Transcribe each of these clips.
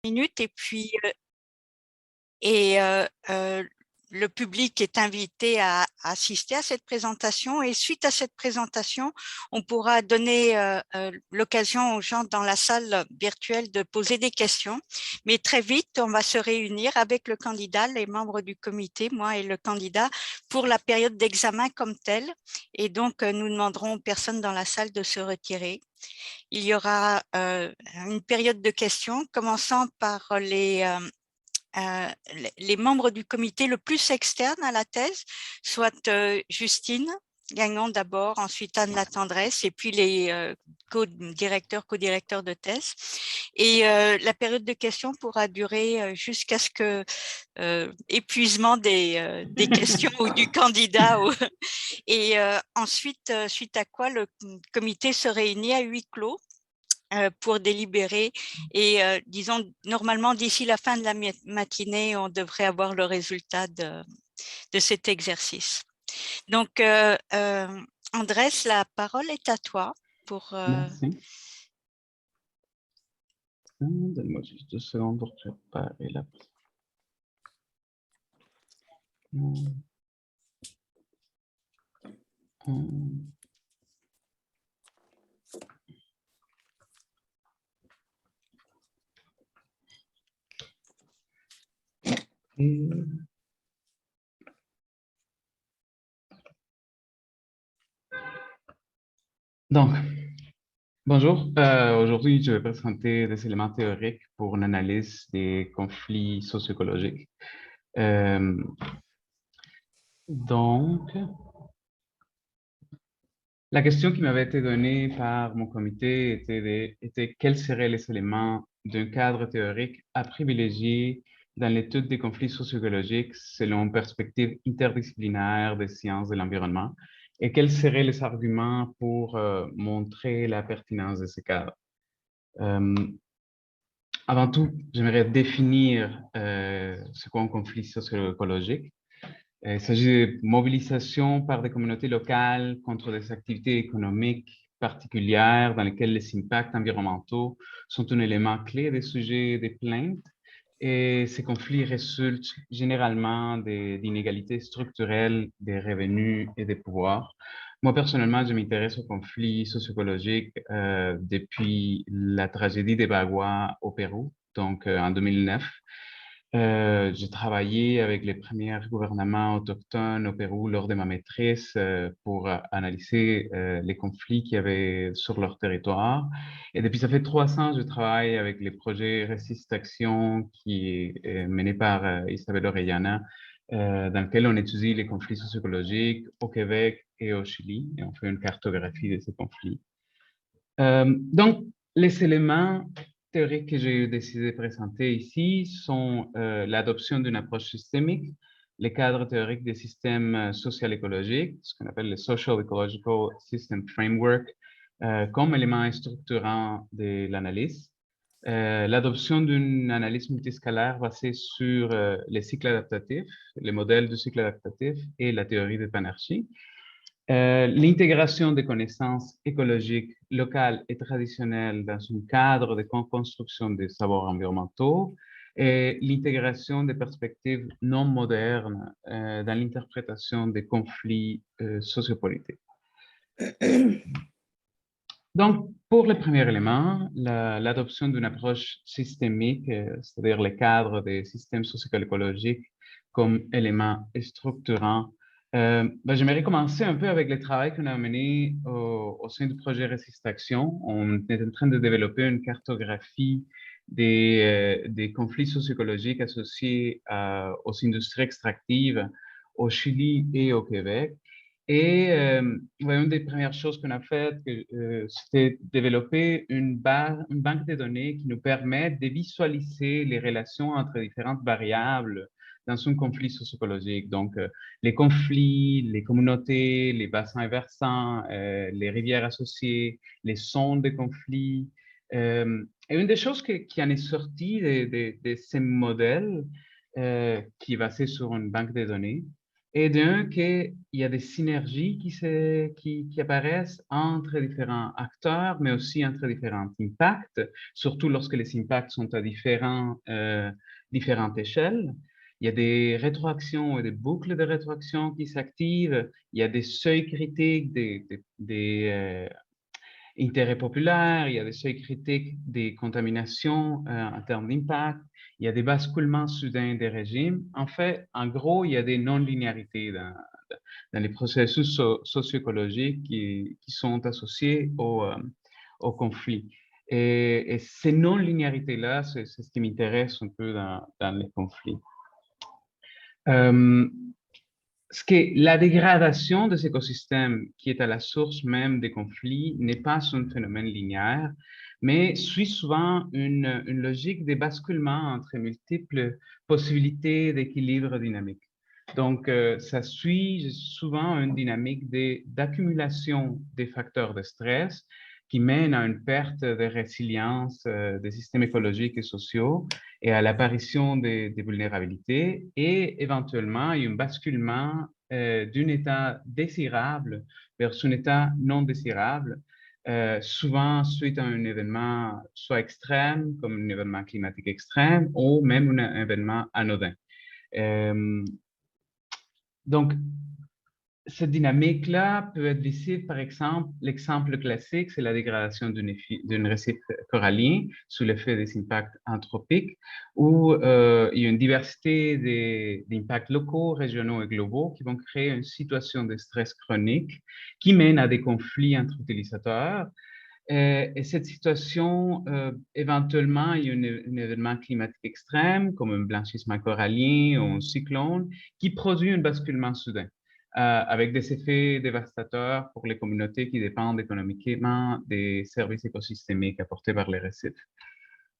minutes et puis et le public est invité à assister à cette présentation et suite à cette présentation, on pourra donner l'occasion aux gens dans la salle virtuelle de poser des questions. Mais très vite, on va se réunir avec le candidat, les membres du comité, moi et le candidat, pour la période d'examen comme telle. Et donc, nous demanderons aux personnes dans la salle de se retirer. Il y aura une période de questions, commençant par les membres du comité le plus externe à la thèse, soit Justine Gagnon d'abord, ensuite Anne Latendresse et puis les co-directeurs de thèse. Et la période de questions pourra durer jusqu'à ce que épuisement des questions ou du candidat. Et ensuite, suite à quoi le comité se réunit à huis clos pour délibérer et disons normalement d'ici la fin de la matinée on devrait avoir le résultat de cet exercice. Donc Andrés, la parole est à toi pour Merci. Donne-moi juste 2 secondes pour préparer la Donc, bonjour. Aujourd'hui, je vais présenter des éléments théoriques pour une analyse des conflits socio-écologiques. Donc, la question qui m'avait été donnée par mon comité était quels seraient les éléments d'un cadre théorique à privilégier dans l'étude des conflits socio-écologiques selon une perspective interdisciplinaire des sciences de l'environnement et quels seraient les arguments pour montrer la pertinence de ces cadres. Avant tout, j'aimerais définir ce qu'est un conflit socio-écologique. Il s'agit de mobilisation par des communautés locales contre des activités économiques particulières dans lesquelles les impacts environnementaux sont un élément clé des sujets des plaintes. Et ces conflits résultent généralement d'inégalités structurelles des revenus et des pouvoirs. Moi, personnellement, je m'intéresse aux conflits socio-écologiques depuis la tragédie des Bagua au Pérou, donc en 2009. J'ai travaillé avec les premiers gouvernements autochtones au Pérou lors de ma maîtrise pour analyser les conflits qu'il y avait sur leur territoire. Et depuis ça fait 3 ans, je travaille avec les projets Resist Action qui est mené par Isabel Orellana, dans lequel on étudie les conflits socio-écologiques au Québec et au Chili, et on fait une cartographie de ces conflits. Donc, les éléments théoriques que j'ai décidé de présenter ici sont l'adoption d'une approche systémique, les cadres théoriques des systèmes social-écologiques, ce qu'on appelle le Social Ecological System Framework, comme élément structurant de l'analyse, l'adoption d'une analyse multiscalaire basée sur les cycles adaptatifs, les modèles du cycle adaptatif et la théorie de Panarchie, l'intégration des connaissances écologiques locales et traditionnelles dans un cadre de construction des savoirs environnementaux et l'intégration des perspectives non modernes dans l'interprétation des conflits sociopolitiques. Donc, pour le premier élément, l'adoption d'une approche systémique, c'est-à-dire le cadre des systèmes socio-écologiques comme élément structurant. J'aimerais commencer un peu avec le travail qu'on a mené au sein du projet Resist Action. On est en train de développer une cartographie des conflits socio-écologiques associés aux industries extractives au Chili et au Québec. Et une des premières choses qu'on a faites, c'était développer une banque de données qui nous permet de visualiser les relations entre différentes variables dans un conflit socio-écologique. Donc, les conflits, les communautés, les bassins versants, les rivières associées, les zones de conflits. Et une des choses qui en est sortie de ces modèles, qui est basée sur une banque de données, et d'un, qu'il y a des synergies qui apparaissent entre différents acteurs, mais aussi entre différents impacts, surtout lorsque les impacts sont à différentes échelles. Il y a des rétroactions et des boucles de rétroaction qui s'activent. Il y a des seuils critiques, des intérêts populaires, il y a des seuils critiques des contaminations en termes d'impact, il y a des basculements soudains des régimes. En fait, en gros, il y a des non-linéarités dans les processus socio-écologiques qui sont associés au conflit. Et ces non-linéarités-là, c'est ce qui m'intéresse un peu dans les conflits. La dégradation de ces écosystèmes, qui est à la source même des conflits, n'est pas un phénomène linéaire, mais suit souvent une logique de basculement entre multiples possibilités d'équilibre dynamique. Donc, ça suit souvent une dynamique d'accumulation des facteurs de stress qui mène à une perte de résilience des systèmes écologiques et sociaux et à l'apparition des vulnérabilités et éventuellement un basculement d'un état désirable vers un état non désirable, souvent suite à un événement soit extrême, comme un événement climatique extrême, ou même un événement anodin. Donc, cette dynamique-là peut être visible, par exemple, l'exemple classique, c'est la dégradation d'un récif corallien sous l'effet des impacts anthropiques, où il y a une diversité d'impacts locaux, régionaux et globaux qui vont créer une situation de stress chronique qui mène à des conflits entre utilisateurs. Et cette situation, éventuellement, il y a un événement climatique extrême, comme un blanchissement corallien ou un cyclone, qui produit un basculement soudain, avec des effets dévastateurs pour les communautés qui dépendent économiquement des services écosystémiques apportés par les récifs.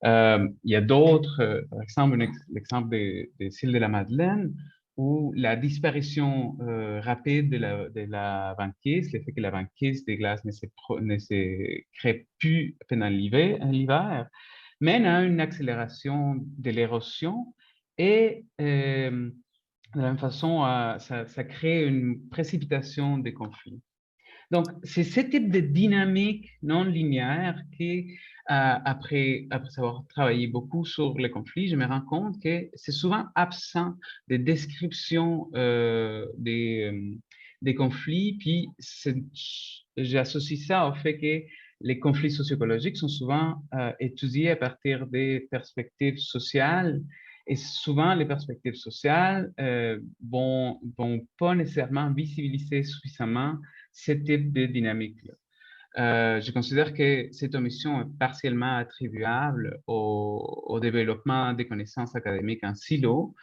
Il y a d'autres, par exemple, l'exemple des îles de la Madeleine, où la disparition rapide de la banquise, le fait que la banquise des glaces ne se crée plus pendant l'hiver, mène à une accélération de l'érosion et de la même façon, ça crée une précipitation des conflits. Donc, c'est ce type de dynamique non linéaire qui, après avoir travaillé beaucoup sur les conflits, je me rends compte que c'est souvent absent de description des conflits, puis j'associe ça au fait que les conflits socio-écologiques sont souvent étudiés à partir des perspectives sociales et souvent, les perspectives sociales vont pas nécessairement visibiliser suffisamment ce type de dynamique-là. Je considère que cette omission est partiellement attribuable au développement des connaissances académiques en silo,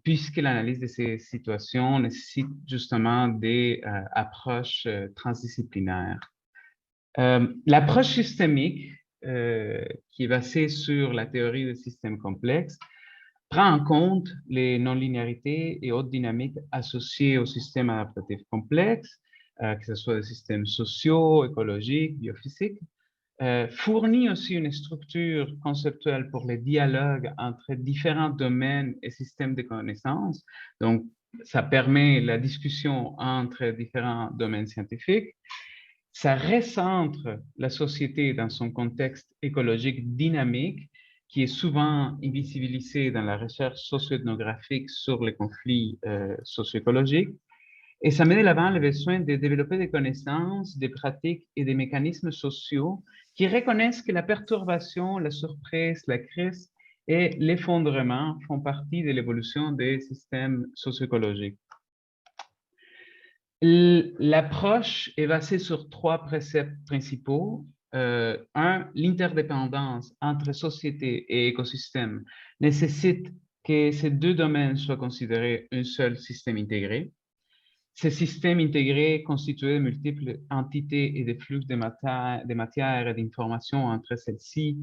puisque l'analyse de ces situations nécessite justement des approches transdisciplinaires. L'approche systémique, qui est basée sur la théorie des systèmes complexes, prend en compte les non-linéarités et autres dynamiques associées aux systèmes adaptatifs complexes, que ce soit des systèmes sociaux, écologiques, biophysiques, fournit aussi une structure conceptuelle pour les dialogues entre différents domaines et systèmes de connaissances. Donc, ça permet la discussion entre différents domaines scientifiques. Ça recentre la société dans son contexte écologique dynamique qui est souvent invisibilisé dans la recherche socio-ethnographique sur les conflits socio-écologiques. Et ça met de l'avant le besoin de développer des connaissances, des pratiques et des mécanismes sociaux qui reconnaissent que la perturbation, la surprise, la crise et l'effondrement font partie de l'évolution des systèmes socio-écologiques. L'approche est basée sur trois préceptes principaux. Un, l'interdépendance entre société et écosystème nécessite que ces deux domaines soient considérés un seul système intégré. Ce système intégré constitué de multiples entités et de flux de matière et d'informations entre celles-ci,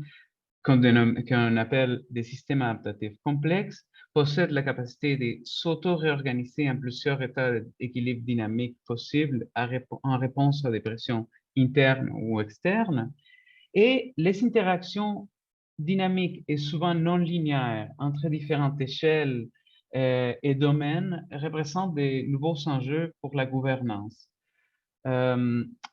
qu'on appelle des systèmes adaptatifs complexes, possède la capacité de s'auto-réorganiser en plusieurs états d'équilibre dynamique possibles en réponse à des pressions internes ou externes. Et les interactions dynamiques et souvent non linéaires entre différentes échelles et domaines représentent des nouveaux enjeux pour la gouvernance.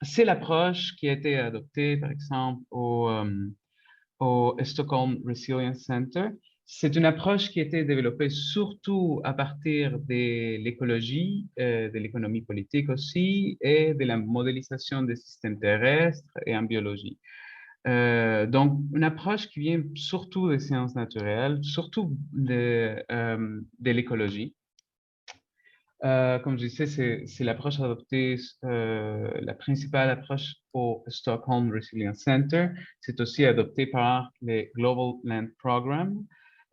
C'est l'approche qui a été adoptée, par exemple, au Stockholm Resilience Center. C'est une approche qui a été développée surtout à partir de l'écologie, de l'économie politique aussi, et de la modélisation des systèmes terrestres et en biologie. Donc, une approche qui vient surtout des sciences naturelles, surtout de l'écologie. Comme je disais, c'est l'approche adoptée, la principale approche au Stockholm Resilience Center. C'est aussi adopté par le Global Land Program,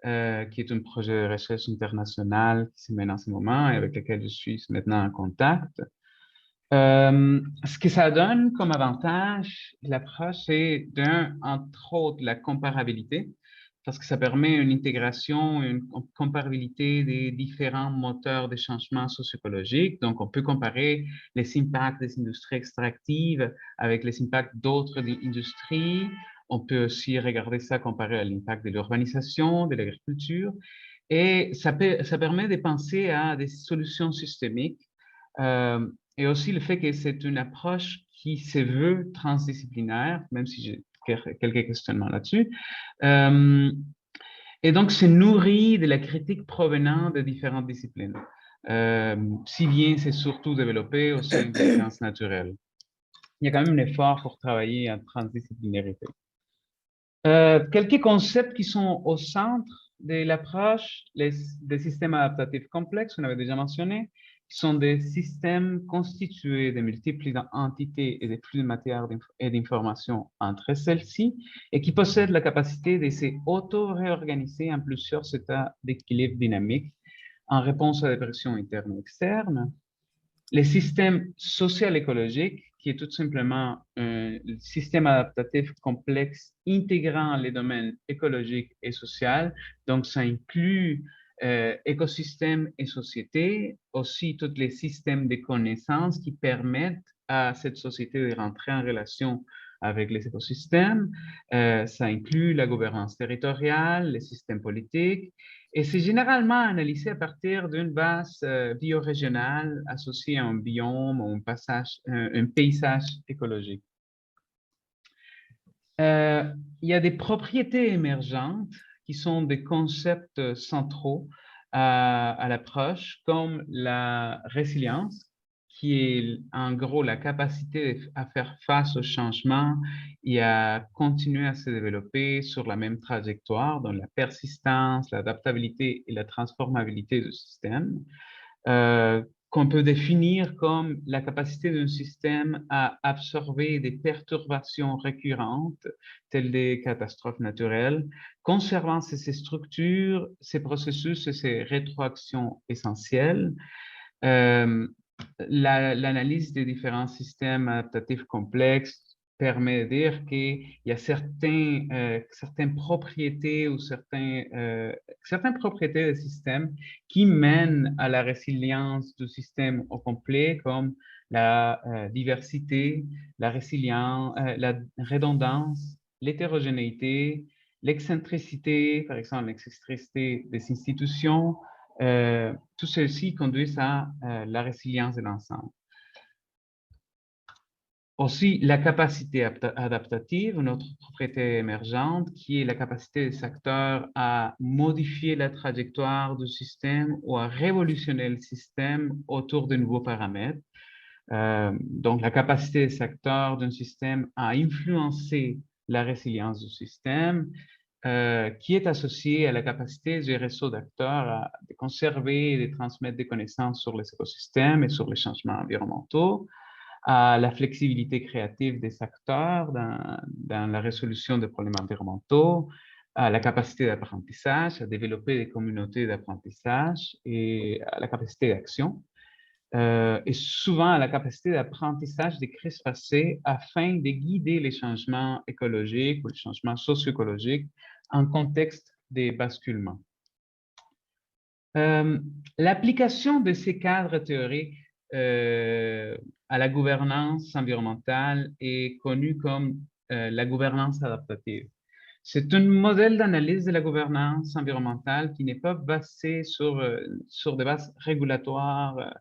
qui est un projet de recherche international qui se mène en ce moment et avec lequel je suis maintenant en contact. Ce que ça donne comme avantage, l'approche, c'est entre autres, la comparabilité, parce que ça permet une intégration, une comparabilité des différents moteurs de changement socio-écologique. Donc, on peut comparer les impacts des industries extractives avec les impacts d'autres industries. On peut aussi regarder ça comparé à l'impact de l'urbanisation, de l'agriculture. Et ça permet de penser à des solutions systémiques. Et aussi le fait que c'est une approche qui se veut transdisciplinaire, même si j'ai quelques questionnements là-dessus. Et donc, c'est nourri de la critique provenant de différentes disciplines. Si bien c'est surtout développé au sein des sciences naturelles. Il y a quand même un effort pour travailler en transdisciplinarité. Quelques concepts qui sont au centre de l'approche, des systèmes adaptatifs complexes, on avait déjà mentionné, qui sont des systèmes constitués de multiples entités et de flux de matière et d'informations entre celles-ci, et qui possèdent la capacité de s'auto-réorganiser en plusieurs états d'équilibre dynamique en réponse à des pressions internes et externes. Les systèmes social-écologiques, qui est tout simplement un système adaptatif complexe intégrant les domaines écologiques et sociaux. Donc, ça inclut écosystèmes et sociétés, aussi tous les systèmes de connaissances qui permettent à cette société de rentrer en relation avec les écosystèmes. Ça inclut la gouvernance territoriale, les systèmes politiques, et c'est généralement analysé à partir d'une base biorégionale associée à un biome ou un paysage écologique. Il y a des propriétés émergentes qui sont des concepts centraux à l'approche, comme la résilience, qui est en gros la capacité à faire face au changement et à continuer à se développer sur la même trajectoire, dans la persistance, l'adaptabilité et la transformabilité du système, qu'on peut définir comme la capacité d'un système à absorber des perturbations récurrentes, telles des catastrophes naturelles, conservant ces structures, ces processus et ces rétroactions essentielles. L'analyse des différents systèmes adaptatifs complexes permet de dire qu'il y a certaines propriétés ou certaines propriétés des systèmes qui mènent à la résilience du système au complet, comme la diversité, la résilience, la redondance, l'hétérogénéité, l'excentricité, par exemple l'excentricité des institutions. Tout ceci conduit à la résilience de l'ensemble. Aussi, la capacité adaptative, notre propriété émergente, qui est la capacité des acteurs à modifier la trajectoire du système ou à révolutionner le système autour de nouveaux paramètres. Donc, la capacité des acteurs d'un système à influencer la résilience du système, qui est associée à la capacité des réseaux d'acteurs de conserver et de transmettre des connaissances sur les écosystèmes et sur les changements environnementaux, à la flexibilité créative des acteurs dans la résolution des problèmes environnementaux, à la capacité d'apprentissage, à développer des communautés d'apprentissage et à la capacité d'action. Et souvent à la capacité d'apprentissage des crises passées afin de guider les changements écologiques ou les changements socio-écologiques en contexte des basculements. L'application de ces cadres théoriques à la gouvernance environnementale est connue comme la gouvernance adaptative. C'est un modèle d'analyse de la gouvernance environnementale qui n'est pas basé sur des bases régulatoires,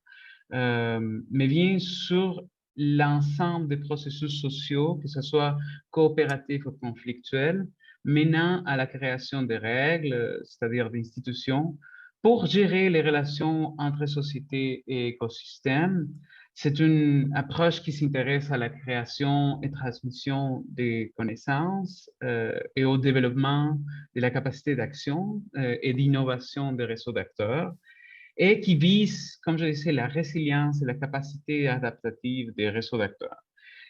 mais vient sur l'ensemble des processus sociaux, que ce soit coopératifs ou conflictuels, menant à la création des règles, c'est-à-dire d'institutions, pour gérer les relations entre sociétés et écosystèmes. C'est une approche qui s'intéresse à la création et transmission des connaissances et au développement de la capacité d'action et d'innovation des réseaux d'acteurs et qui vise, comme je disais, la résilience et la capacité adaptative des réseaux d'acteurs.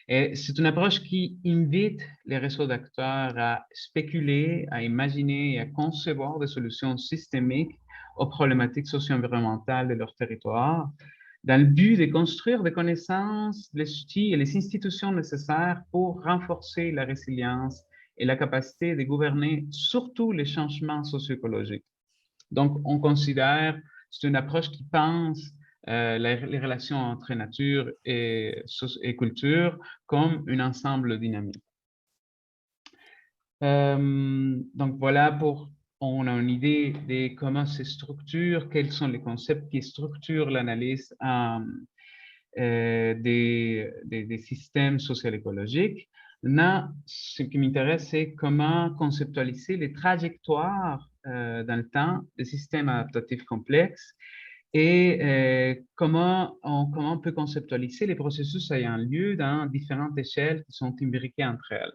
Et c'est une approche qui invite les réseaux d'acteurs à spéculer, à imaginer et à concevoir des solutions systémiques aux problématiques socio-environnementales de leur territoire, dans le but de construire des connaissances, les outils et les institutions nécessaires pour renforcer la résilience et la capacité de gouverner surtout les changements socio-écologiques. Donc, on considère, c'est une approche qui pense les relations entre nature et culture comme un ensemble dynamique. Donc, voilà on a une idée de comment se structure, quels sont les concepts qui structurent l'analyse des systèmes socio-écologiques. Maintenant, ce qui m'intéresse, c'est comment conceptualiser les trajectoires dans le temps des systèmes adaptatifs complexes et comment on peut conceptualiser les processus ayant lieu dans différentes échelles qui sont imbriquées entre elles.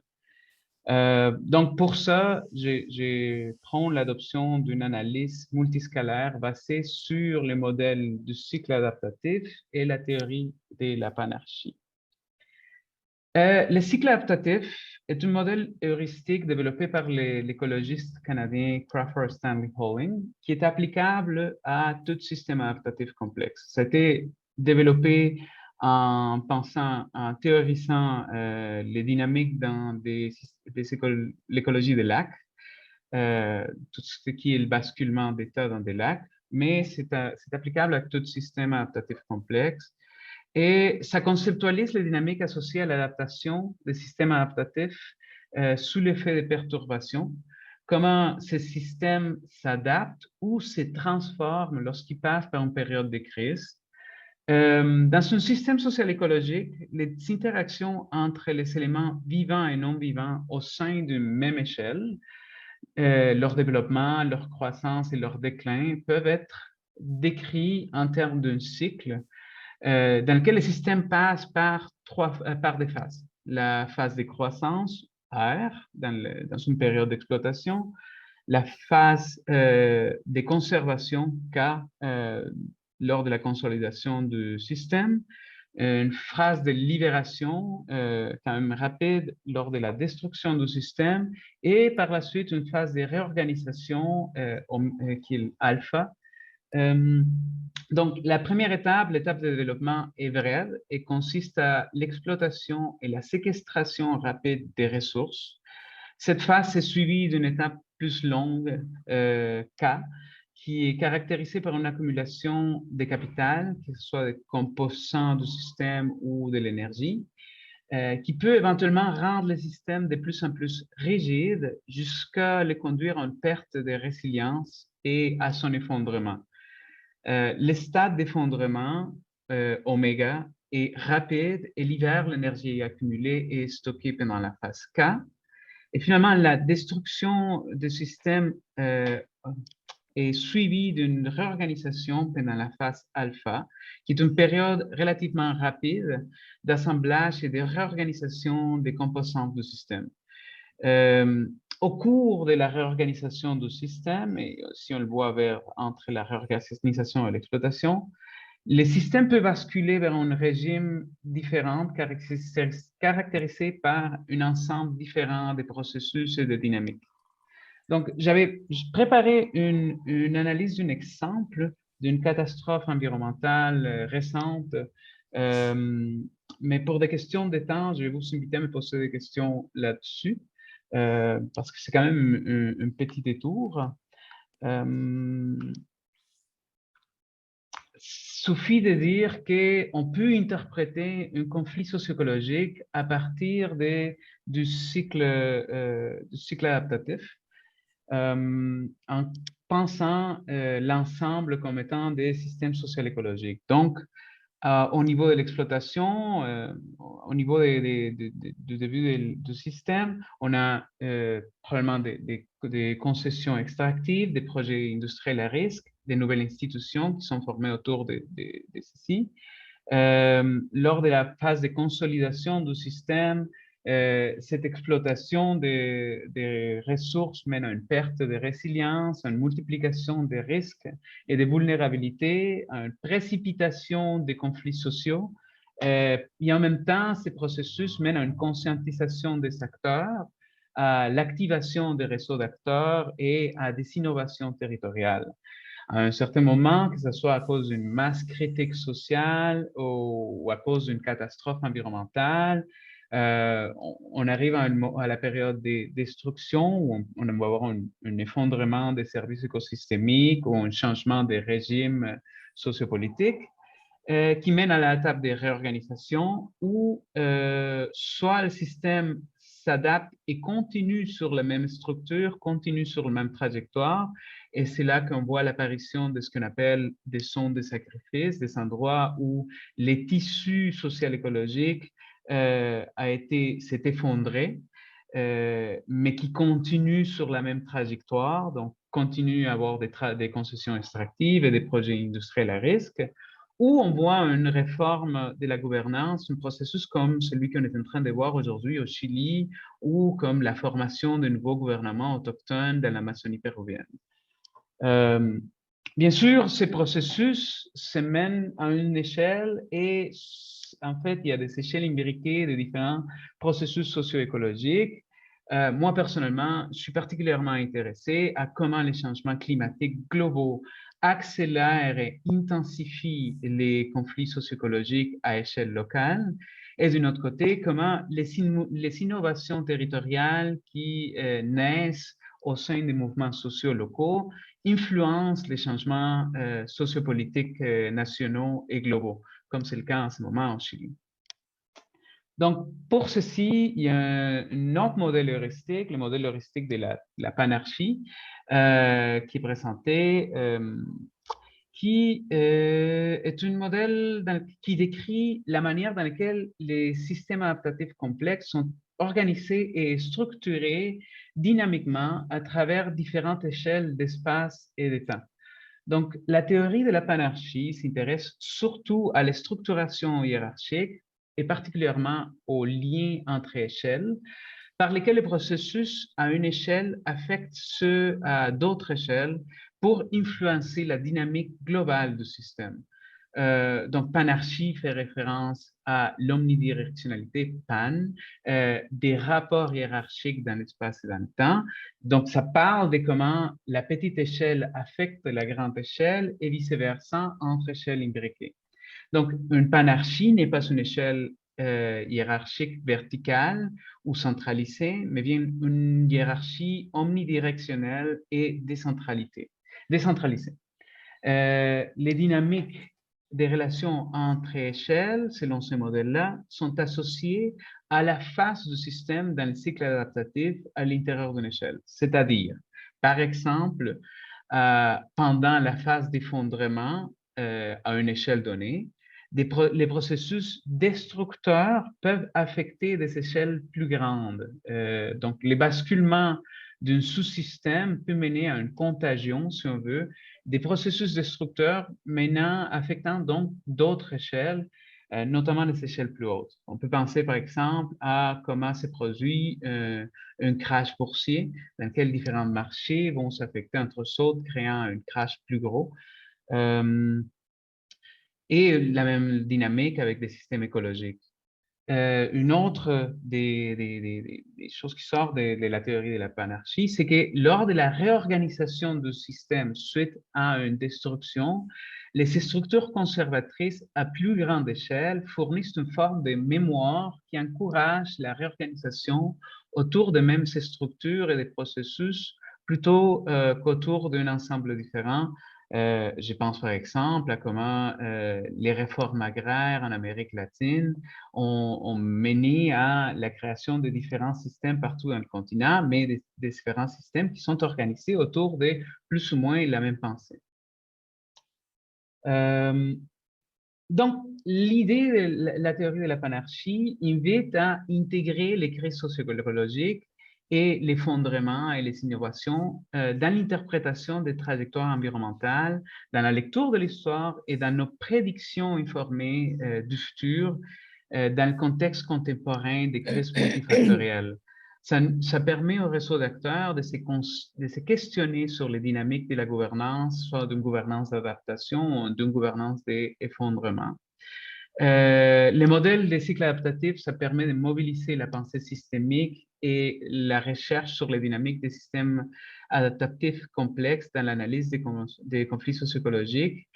Donc, pour ça, je prends l'adoption d'une analyse multiscalaire basée sur les modèles du cycle adaptatif et la théorie de la panarchie. Le cycle adaptatif est un modèle heuristique développé par l'écologiste canadien Crawford Stanley Holling qui est applicable à tout système adaptatif complexe. Ça a été développé en pensant, en théorisant les dynamiques dans l'écologie des lacs, tout ce qui est le basculement d'état dans des lacs, mais c'est applicable à tout système adaptatif complexe. Et ça conceptualise les dynamiques associées à l'adaptation des systèmes adaptatifs sous l'effet des perturbations, comment ces systèmes s'adaptent ou se transforment lorsqu'ils passent par une période de crise. Dans un système social écologique, les interactions entre les éléments vivants et non vivants au sein d'une même échelle, leur développement, leur croissance et leur déclin peuvent être décrits en termes d'un cycle dans lequel le système passe par des phases. La phase de croissance, R, dans une période d'exploitation, la phase de conservation, K, lors de la consolidation du système, une phase de libération quand même rapide lors de la destruction du système et par la suite une phase de réorganisation qui est alpha. Donc, la première étape, l'étape de développement est vraie et consiste à l'exploitation et la séquestration rapide des ressources. Cette phase est suivie d'une étape plus longue, K, qui est caractérisée par une accumulation de capital, que ce soit des composants du système ou de l'énergie, qui peut éventuellement rendre le système de plus en plus rigide jusqu'à le conduire à une perte de résilience et à son effondrement. Le stade d'effondrement, oméga, est rapide et libère l'énergie accumulée et stockée pendant la phase K. Et finalement, la destruction du système est suivie d'une réorganisation pendant la phase alpha, qui est une période relativement rapide d'assemblage et de réorganisation des composants du système. Au cours de la réorganisation du système, et si on le voit entre la réorganisation et l'exploitation, les systèmes peuvent basculer vers un régime différent caractérisé par un ensemble différent de processus et de dynamiques. Donc, j'avais préparé une analyse d'un exemple d'une catastrophe environnementale récente, mais pour des questions de temps, je vais vous inviter à me poser des questions là-dessus. Parce que c'est quand même un petit détour. suffit de dire qu'on peut interpréter un conflit socio-écologique à partir du cycle adaptatif, en pensant l'ensemble comme étant des systèmes socio-écologiques. Donc, au niveau de l'exploitation, au niveau du début du système, on a probablement des concessions extractives, des projets industriels à risque, des nouvelles institutions qui sont formées autour de ceci. Lors de la phase de consolidation du système, cette exploitation des ressources mène à une perte de résilience, à une multiplication des risques et des vulnérabilités, à une précipitation des conflits sociaux. Et en même temps, ces processus mènent à une conscientisation des acteurs, à l'activation des réseaux d'acteurs et à des innovations territoriales. À un certain moment, que ce soit à cause d'une masse critique sociale ou à cause d'une catastrophe environnementale, on arrive à la période des destructions où on va avoir un effondrement des services écosystémiques ou un changement des régimes sociopolitiques qui mène à l'étape des réorganisations où soit le système s'adapte et continue sur la même structure, continue sur la même trajectoire. Et c'est là qu'on voit l'apparition de ce qu'on appelle des zones de sacrifice, des endroits où les tissus social-écologiques s'est effondré, mais qui continuent sur la même trajectoire, donc continuent à avoir des concessions extractives et des projets industriels à risque, où on voit une réforme de la gouvernance, un processus comme celui qu'on est en train de voir aujourd'hui au Chili, ou comme la formation de nouveaux gouvernements autochtones dans l'Amazonie péruvienne. Bien sûr, ces processus se mènent à une échelle et en fait, il y a des échelles imbriquées de différents processus socio-écologiques. Moi, personnellement, je suis particulièrement intéressé à comment les changements climatiques globaux accélèrent et intensifient les conflits socio-écologiques à échelle locale. Et d'un autre côté, comment les innovations territoriales qui naissent au sein des mouvements sociaux locaux influencent les changements sociopolitiques nationaux et globaux, comme c'est le cas en ce moment en Chili. Donc, pour ceci, il y a un autre modèle heuristique, le modèle heuristique de la panarchie, qui est présenté, qui est un modèle qui décrit la manière dans laquelle les systèmes adaptatifs complexes sont organisés et structurés dynamiquement à travers différentes échelles d'espace et de temps. Donc, la théorie de la panarchie s'intéresse surtout à la structuration hiérarchique et particulièrement aux liens entre échelles, par lesquels le processus à une échelle affecte ceux à d'autres échelles pour influencer la dynamique globale du système. Donc, panarchie fait référence à l'omnidirectionnalité pan, des rapports hiérarchiques dans l'espace et dans le temps. Donc, ça parle de comment la petite échelle affecte la grande échelle et vice-versa entre échelles imbriquées. Donc, une panarchie n'est pas une échelle hiérarchique verticale ou centralisée, mais bien une hiérarchie omnidirectionnelle et décentralisée. Les dynamiques des relations entre échelles, selon ce modèle-là, sont associées à la phase du système dans le cycle adaptatif à l'intérieur d'une échelle. C'est-à-dire, par exemple, pendant la phase d'effondrement à une échelle donnée, les processus destructeurs peuvent affecter des échelles plus grandes. Donc, les basculements d'un sous-système peut mener à une contagion, si on veut, des processus destructeurs affectant donc d'autres échelles, notamment des échelles plus hautes. On peut penser par exemple à comment se produit un crash boursier dans lequel différents marchés vont s'affecter entre autres, créant un crash plus gros. Et la même dynamique avec des systèmes écologiques. Une autre des choses qui sortent de la théorie de la panarchie, c'est que lors de la réorganisation du système suite à une destruction, les structures conservatrices à plus grande échelle fournissent une forme de mémoire qui encourage la réorganisation autour de même ces structures et des processus plutôt qu'autour d'un ensemble différent Je pense par exemple à comment les réformes agraires en Amérique latine ont mené à la création de différents systèmes partout dans le continent, mais des différents systèmes qui sont organisés autour de plus ou moins la même pensée. Donc, l'idée de la théorie de la panarchie invite à intégrer les crises socio-écologiques et l'effondrement et les innovations dans l'interprétation des trajectoires environnementales, dans la lecture de l'histoire et dans nos prédictions informées du futur dans le contexte contemporain des crises multifactorielles. Ça permet au réseau d'acteurs de se questionner sur les dynamiques de la gouvernance, soit d'une gouvernance d'adaptation ou d'une gouvernance d'effondrement. Les modèles des cycles adaptatifs, ça permet de mobiliser la pensée systémique et la recherche sur les dynamiques des systèmes adaptatifs complexes dans l'analyse des conflits socio-écologiques.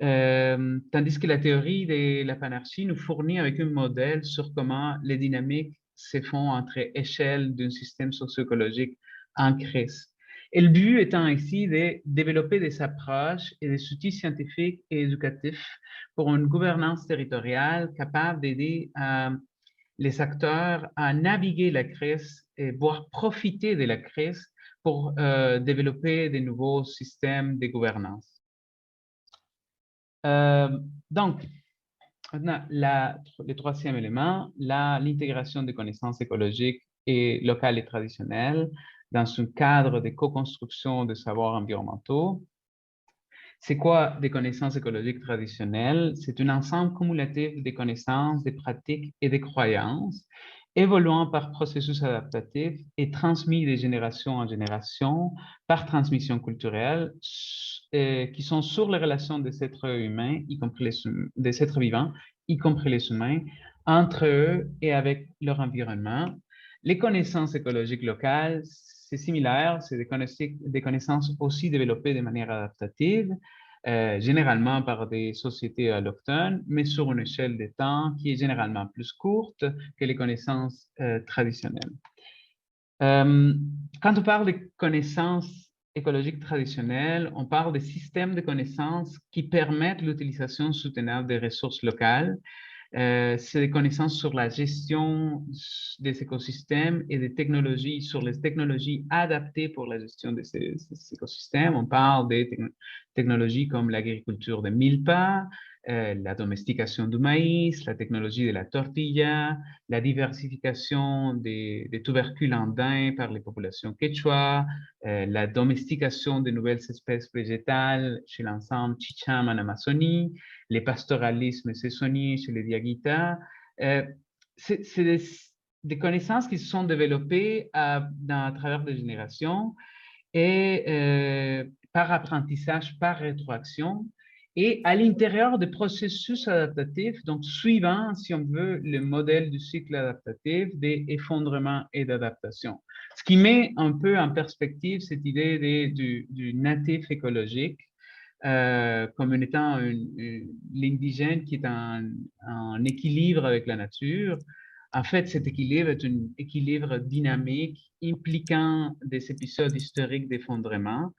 Tandis que la théorie de la panarchie nous fournit avec un modèle sur comment les dynamiques se font entre échelles d'un système socio-écologique en crise. Et le but étant ici de développer des approches et des outils scientifiques et éducatifs pour une gouvernance territoriale capable d'aider les acteurs à naviguer la crise et voire profiter de la crise pour développer de nouveaux systèmes de gouvernance. Donc, maintenant, le troisième élément, l'intégration des connaissances écologiques et locales et traditionnelles dans un cadre de co-construction de savoirs environnementaux. C'est quoi des connaissances écologiques traditionnelles? C'est un ensemble cumulatif des connaissances, des pratiques et des croyances évoluant par processus adaptatifs et transmis de génération en génération par transmission culturelle qui sont sur les relations des êtres humains, y compris des êtres vivants, y compris les humains, entre eux et avec leur environnement. Les connaissances écologiques locales, c'est similaire, c'est des connaissances aussi développées de manière adaptative, généralement par des sociétés autochtones, mais sur une échelle de temps qui est généralement plus courte que les connaissances traditionnelles. Quand on parle de connaissances écologiques traditionnelles, on parle de systèmes de connaissances qui permettent l'utilisation soutenable des ressources locales. C'est des connaissances sur la gestion des écosystèmes et des technologies, sur les technologies adaptées pour la gestion de ces écosystèmes. On parle des technologies comme l'agriculture de milpa, la domestication du maïs, la technologie de la tortilla, la diversification des tubercules andins par les populations quechua, la domestication de nouvelles espèces végétales chez l'ensemble Chicham en Amazonie, les pastoralismes saisonniers chez les Diaguita. C'est des connaissances qui se sont développées à travers des générations et par apprentissage, par rétroaction, et à l'intérieur des processus adaptatifs, donc suivant, si on veut, le modèle du cycle adaptatif d'effondrement et d'adaptation. Ce qui met un peu en perspective cette idée du natif écologique comme étant l'indigène qui est en équilibre avec la nature. En fait, cet équilibre est un équilibre dynamique impliquant des épisodes historiques d'effondrement.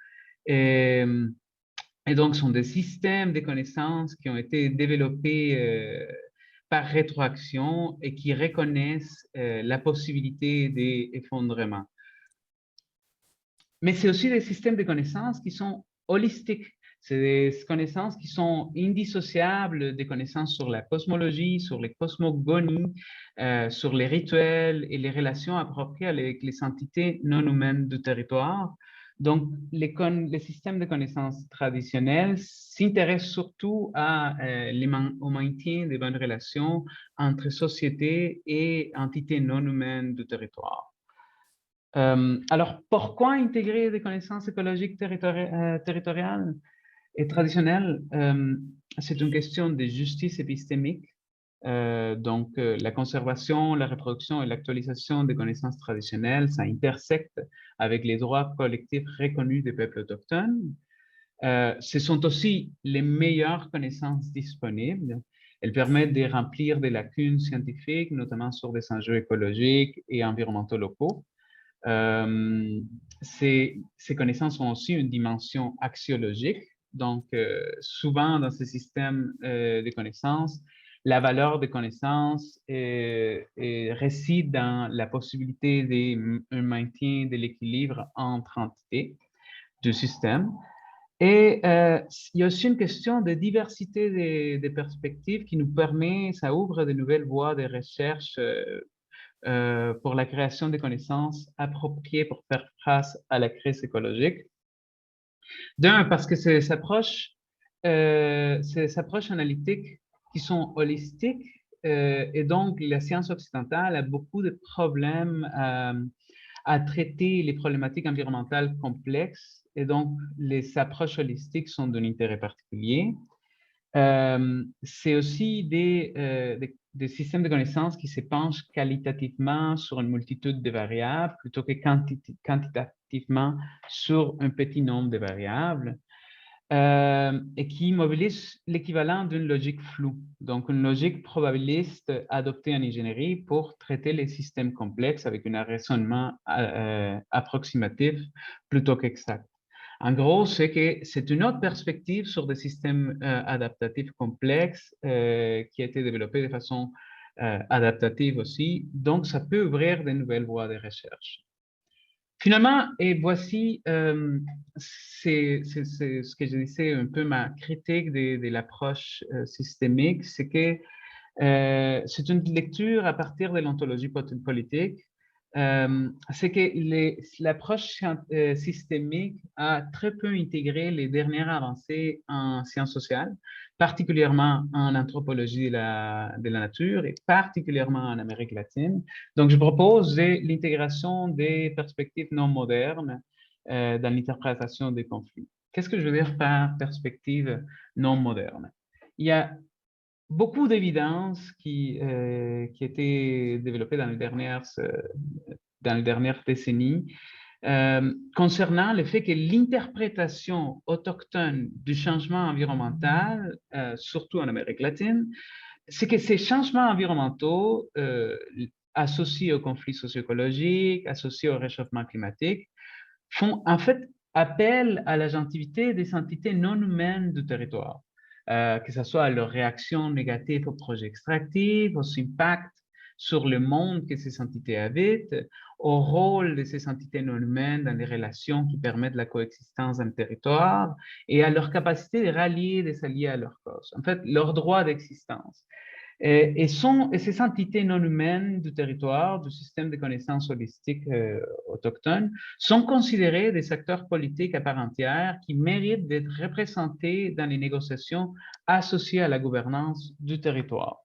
Et donc, ce sont des systèmes de connaissances qui ont été développés par rétroaction et qui reconnaissent la possibilité d'effondrement. Mais c'est aussi des systèmes de connaissances qui sont holistiques. C'est des connaissances qui sont indissociables des connaissances sur la cosmologie, sur les cosmogonies, sur les rituels et les relations appropriées avec les entités non humaines du territoire. Donc, les systèmes de connaissances traditionnels s'intéressent surtout au maintien des bonnes relations entre sociétés et entités non humaines du territoire. Alors, pourquoi intégrer des connaissances écologiques territoriales et traditionnelles? C'est une question de justice épistémique. Donc, la conservation, la reproduction et l'actualisation des connaissances traditionnelles, ça intersecte avec les droits collectifs reconnus des peuples autochtones. Ce sont aussi les meilleures connaissances disponibles. Elles permettent de remplir des lacunes scientifiques, notamment sur des enjeux écologiques et environnementaux locaux. Ces connaissances ont aussi une dimension axiologique, Donc, souvent dans ces systèmes de connaissances, la valeur des connaissances réside dans la possibilité d'un maintien de l'équilibre entre entités du système. Et il y a aussi une question de diversité des perspectives qui nous permet, ça ouvre de nouvelles voies de recherche pour la création de connaissances appropriées pour faire face à la crise écologique. D'un, parce que ces approches analytiques qui sont holistiques, et donc la science occidentale a beaucoup de problèmes à traiter les problématiques environnementales complexes, et donc les approches holistiques sont d'un intérêt particulier. C'est aussi des systèmes de connaissances qui se penchent qualitativement sur une multitude de variables plutôt que quantitativement sur un petit nombre de variables. Et qui mobilise l'équivalent d'une logique floue, donc une logique probabiliste adoptée en ingénierie pour traiter les systèmes complexes avec un raisonnement approximatif plutôt qu'exact. En gros, c'est que c'est une autre perspective sur des systèmes adaptatifs complexes qui a été développée de façon adaptative aussi, donc ça peut ouvrir de nouvelles voies de recherche. Finalement, et voici, c'est ce que je disais, un peu ma critique de l'approche systémique, c'est que c'est une lecture à partir de l'ontologie politique. C'est que l'approche systémique a très peu intégré les dernières avancées en sciences sociales, particulièrement en anthropologie de la nature et particulièrement en Amérique latine. Donc, je propose l'intégration des perspectives non modernes dans l'interprétation des conflits. Qu'est-ce que je veux dire par perspective non moderne? Il y a beaucoup d'évidences qui étaient développées dans les dernières décennies concernant le fait que l'interprétation autochtone du changement environnemental, surtout en Amérique latine, c'est que ces changements environnementaux associés aux conflits socio-écologiques, associés au réchauffement climatique, font en fait appel à l'agentivité des entités non humaines du territoire. Que ce soit leur réaction négative aux projets extractifs, aux impacts sur le monde que ces entités habitent, au rôle de ces entités non humaines dans les relations qui permettent la coexistence d'un territoire et à leur capacité de rallier des alliés à leur cause. En fait, leur droit d'existence. Et ces entités non humaines du territoire, du système de connaissances holistiques autochtones, sont considérées des acteurs politiques à part entière qui méritent d'être représentés dans les négociations associées à la gouvernance du territoire.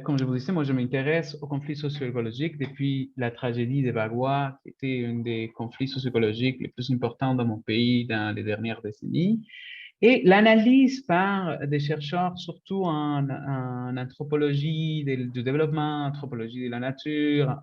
Comme je vous disais, moi je m'intéresse aux conflits socio-écologiques depuis la tragédie des Bagua, qui était un des conflits socio-écologiques les plus importants dans mon pays dans les dernières décennies. Et l'analyse par des chercheurs, surtout en anthropologie du développement, anthropologie de la nature,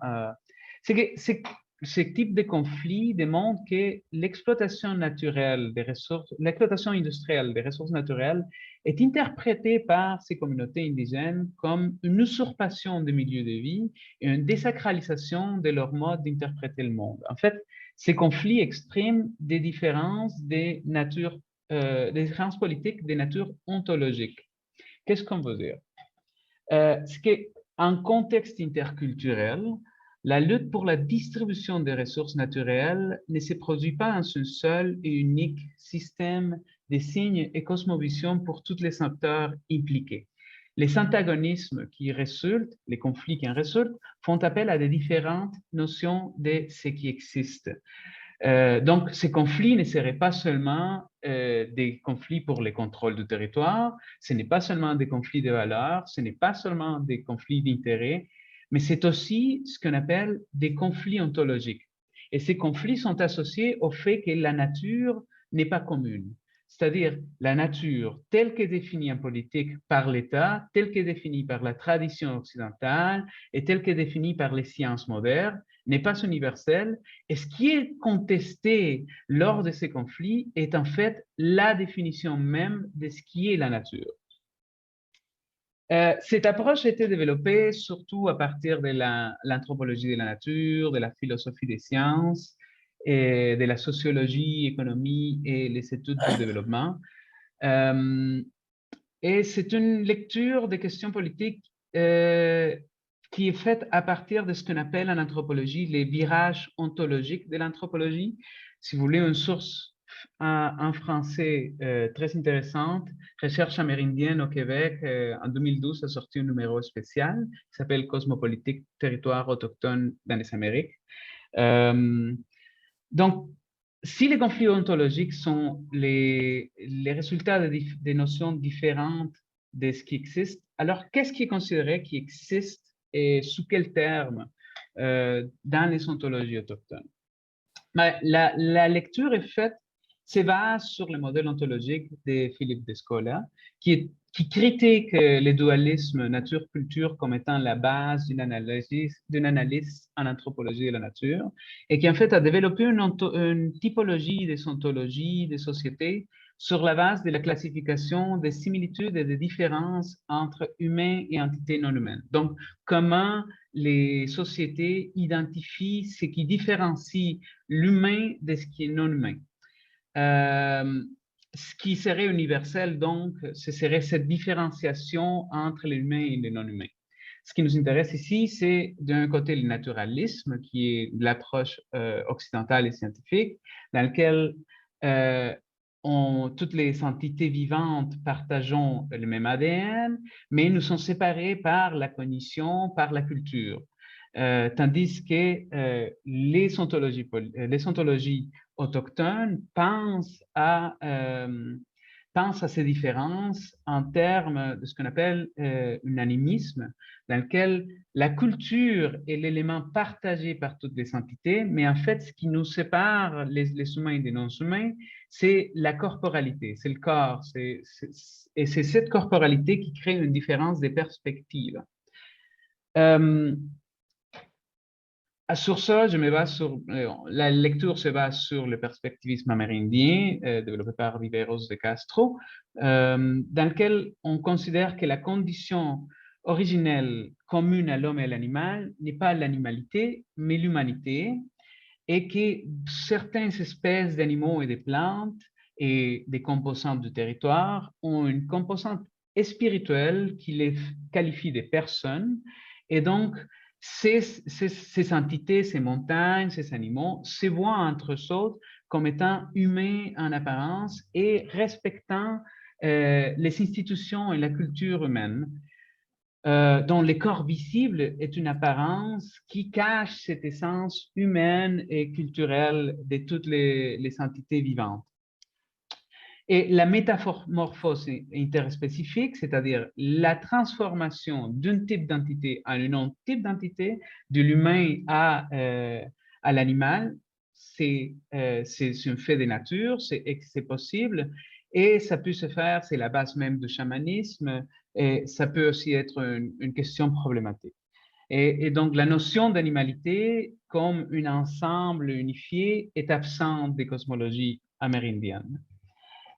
c'est que ce type de conflit démontre que l'exploitation naturelle des ressources, l'exploitation industrielle des ressources naturelles est interprétée par ces communautés indigènes comme une usurpation des milieux de vie et une désacralisation de leur mode d'interpréter le monde. En fait, ces conflits expriment des différences des natures des différences politiques de nature ontologique. Qu'est-ce qu'on veut dire? C'est qu'en contexte interculturel, la lutte pour la distribution des ressources naturelles ne se produit pas dans un seul et unique système de signes et cosmovision pour tous les acteurs impliqués. Les antagonismes qui résultent, les conflits qui en résultent, font appel à des différentes notions de ce qui existe. Donc, ces conflits ne seraient pas seulement des conflits pour le contrôle du territoire, ce n'est pas seulement des conflits de valeurs, ce n'est pas seulement des conflits d'intérêts, mais c'est aussi ce qu'on appelle des conflits ontologiques. Et ces conflits sont associés au fait que la nature n'est pas commune. C'est-à-dire la nature telle qu'est définie en politique par l'État, telle qu'est définie par la tradition occidentale et telle qu'est définie par les sciences modernes, n'est pas universelle. Et ce qui est contesté lors de ces conflits est en fait la définition même de ce qui est la nature. Cette approche a été développée surtout à partir de l'anthropologie de la nature, de la philosophie des sciences, et de la sociologie, économie et les études du développement. Et c'est une lecture des questions politiques qui est faite à partir de ce qu'on appelle en anthropologie les virages ontologiques de l'anthropologie. Si vous voulez une source en français très intéressante, Recherche amérindienne au Québec, en 2012 a sorti un numéro spécial qui s'appelle Cosmopolitique, territoire autochtone dans les Amériques. Donc, si les conflits ontologiques sont les résultats de des notions différentes de ce qui existe, alors qu'est-ce qui est considéré qui existe et sous quel terme dans les ontologies autochtones? Mais la lecture est faite, se base sur le modèle ontologique de Philippe Descola, qui critique le dualisme nature-culture comme étant la base d'une analyse en anthropologie de la nature, et qui en fait a développé une typologie des ontologies des sociétés sur la base de la classification des similitudes et des différences entre humains et entités non humaines. Donc, comment les sociétés identifient ce qui différencie l'humain de ce qui est non humain. Ce qui serait universel, donc, ce serait cette différenciation entre l'humain et le non humain. Ce qui nous intéresse ici, c'est d'un côté le naturalisme, qui est l'approche occidentale et scientifique, dans lequel toutes les entités vivantes partageons le même ADN, mais nous sommes séparés par la cognition, par la culture. Tandis que les ontologies autochtones pensent à ces différences en termes de ce qu'on appelle un animisme, dans lequel la culture est l'élément partagé par toutes les entités, mais en fait, ce qui nous sépare, les humains des non-humains, c'est la corporalité, c'est le corps, et c'est cette corporalité qui crée une différence des perspectives. Sur ça, je me base sur la lecture se base sur le perspectivisme amérindien développé par Viveiros de Castro, dans lequel on considère que la condition originelle commune à l'homme et à l'animal n'est pas l'animalité, mais l'humanité, et que certaines espèces d'animaux et de plantes et des composantes du territoire ont une composante spirituelle qui les qualifie de personnes, et donc ces entités, ces montagnes, ces animaux se voient entre eux comme étant humains en apparence et respectant les institutions et la culture humaine, dont le corps visible est une apparence qui cache cette essence humaine et culturelle de toutes les entités vivantes. Et la métamorphose interspécifique, c'est-à-dire la transformation d'un type d'entité en un autre type d'entité, de l'humain à l'animal, c'est un fait de nature, c'est possible, et ça peut se faire, c'est la base même du chamanisme, et ça peut aussi être une question problématique. Et donc, la notion d'animalité comme un ensemble unifié est absente des cosmologies amérindiennes.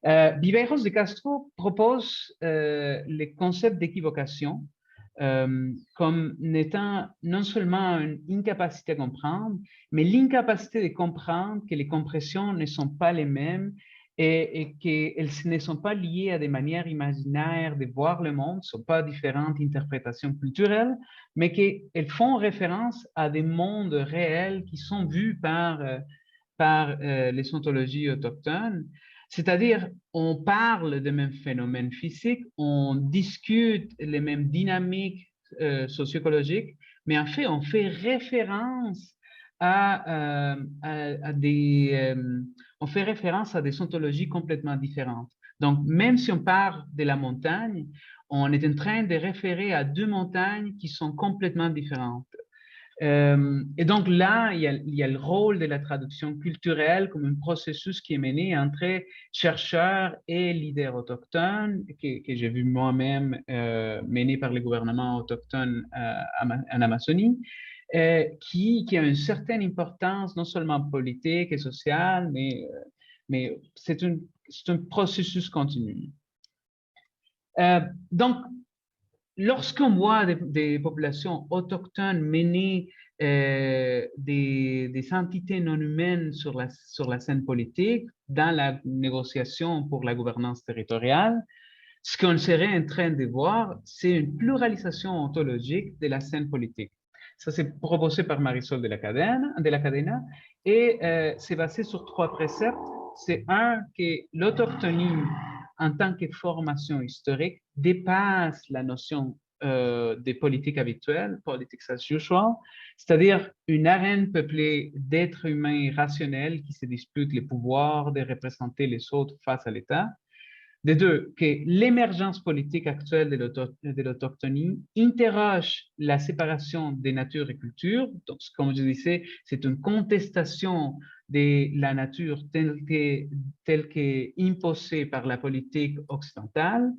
Viveiros de Castro propose le concept d'équivocation comme n'étant non seulement une incapacité à comprendre, mais l'incapacité de comprendre que les compressions ne sont pas les mêmes et qu'elles ne sont pas liées à des manières imaginaires de voir le monde, ne sont pas différentes interprétations culturelles, mais qu'elles font référence à des mondes réels qui sont vus par les ontologies autochtones. C'est-à-dire, on parle des mêmes phénomènes physiques, on discute les mêmes dynamiques socio-écologiques, mais en fait, on fait référence à des ontologies complètement différentes. Donc, même si on parle de la montagne, on est en train de référer à deux montagnes qui sont complètement différentes. Et donc là, il y a le rôle de la traduction culturelle comme un processus qui est mené entre chercheurs et leaders autochtones, que j'ai vu moi-même mené par les gouvernements autochtones en Amazonie, qui a une certaine importance non seulement politique et sociale, mais c'est un processus continu. Donc, lorsqu'on voit des populations autochtones mener des entités non humaines sur la scène politique dans la négociation pour la gouvernance territoriale. Ce qu'on serait en train de voir, c'est une pluralisation ontologique de la scène politique. Ça, c'est proposé par Marisol de la Cadena et c'est basé sur 3 préceptes. C'est un, que l'autochtonie en tant que formation historique dépasse la notion des politiques habituelles, politics as usual, c'est-à-dire une arène peuplée d'êtres humains rationnels qui se disputent les pouvoirs de représenter les autres face à l'État. De deux, que l'émergence politique actuelle de l'autochtonie interroge la séparation des natures et cultures. Donc, comme je disais, c'est une contestation de la nature telle que imposée par la politique occidentale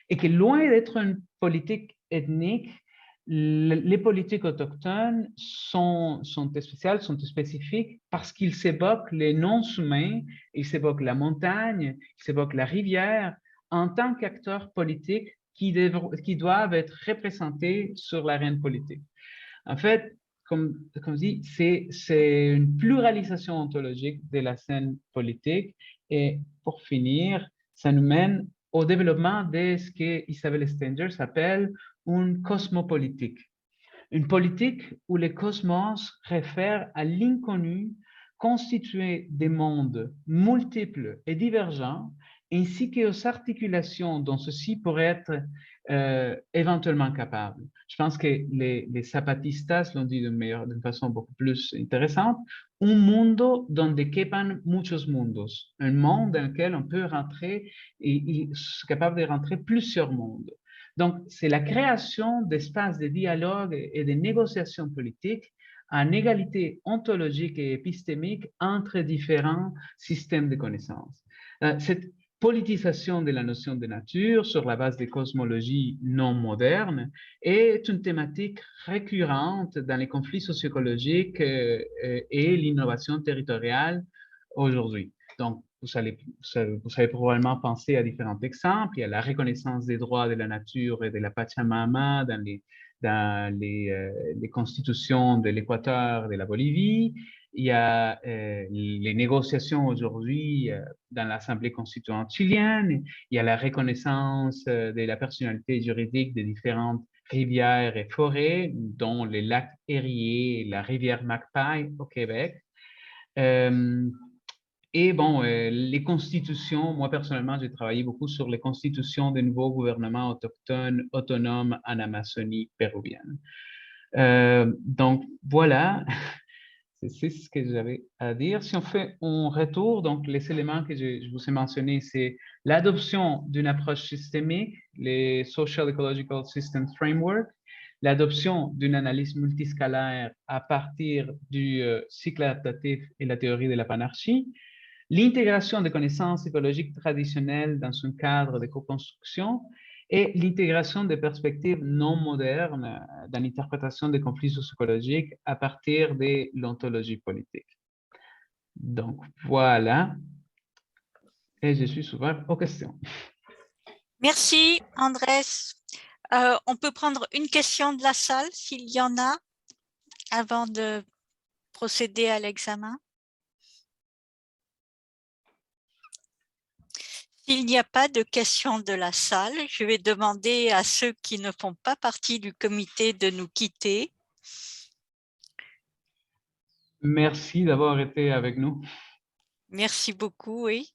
et que loin d'être une politique ethnique, les politiques autochtones sont spéciales, sont spécifiques parce qu'ils s'évoquent les non-humains, ils s'évoquent la montagne, ils s'évoquent la rivière en tant qu'acteurs politiques qui doivent être représentés sur l'arène politique. En fait, comme je dis, c'est une pluralisation ontologique de la scène politique et pour finir, ça nous mène au développement de ce que Isabelle Stenger s'appelle une cosmopolitique. Une politique où le cosmos réfère à l'inconnu constitué des mondes multiples et divergents, ainsi qu'aux articulations dont ceci pourrait être éventuellement capable. Je pense que les zapatistas l'ont dit d'une façon beaucoup plus intéressante. Un mundo donde quepan muchos mundos. Un monde dans lequel on peut rentrer et est capable de rentrer plusieurs mondes. Donc, c'est la création d'espaces de dialogue et de négociation politique en égalité ontologique et épistémique entre différents systèmes de connaissances. Cette politisation de la notion de nature sur la base des cosmologies non modernes est une thématique récurrente dans les conflits socio-écologiques et l'innovation territoriale aujourd'hui. Donc, vous savez probablement penser à différents exemples. Il y a la reconnaissance des droits de la nature et de la Pachamama dans les constitutions de l'Équateur et de la Bolivie. Il y a les négociations aujourd'hui dans l'Assemblée constituante chilienne. Il y a la reconnaissance de la personnalité juridique des différentes rivières et forêts, dont les lacs Erie et la rivière Magpie au Québec. Et bon, les constitutions, moi personnellement, j'ai travaillé beaucoup sur les constitutions des nouveaux gouvernements autochtones autonomes en Amazonie péruvienne. Donc voilà, c'est ce que j'avais à dire. Si on fait un retour, donc les éléments que je vous ai mentionnés, c'est l'adoption d'une approche systémique, les Social Ecological Systems Framework, l'adoption d'une analyse multiscalaire à partir du cycle adaptatif et la théorie de la panarchie, l'intégration des connaissances écologiques traditionnelles dans un cadre de co-construction et l'intégration des perspectives non modernes dans l'interprétation des conflits socio-écologiques à partir de l'ontologie politique. Donc, voilà. Et je suis ouvert aux questions. Merci, Andrés. On peut prendre une question de la salle, s'il y en a, avant de procéder à l'examen. S'il n'y a pas de questions de la salle, je vais demander à ceux qui ne font pas partie du comité de nous quitter. Merci d'avoir été avec nous. Merci beaucoup, oui.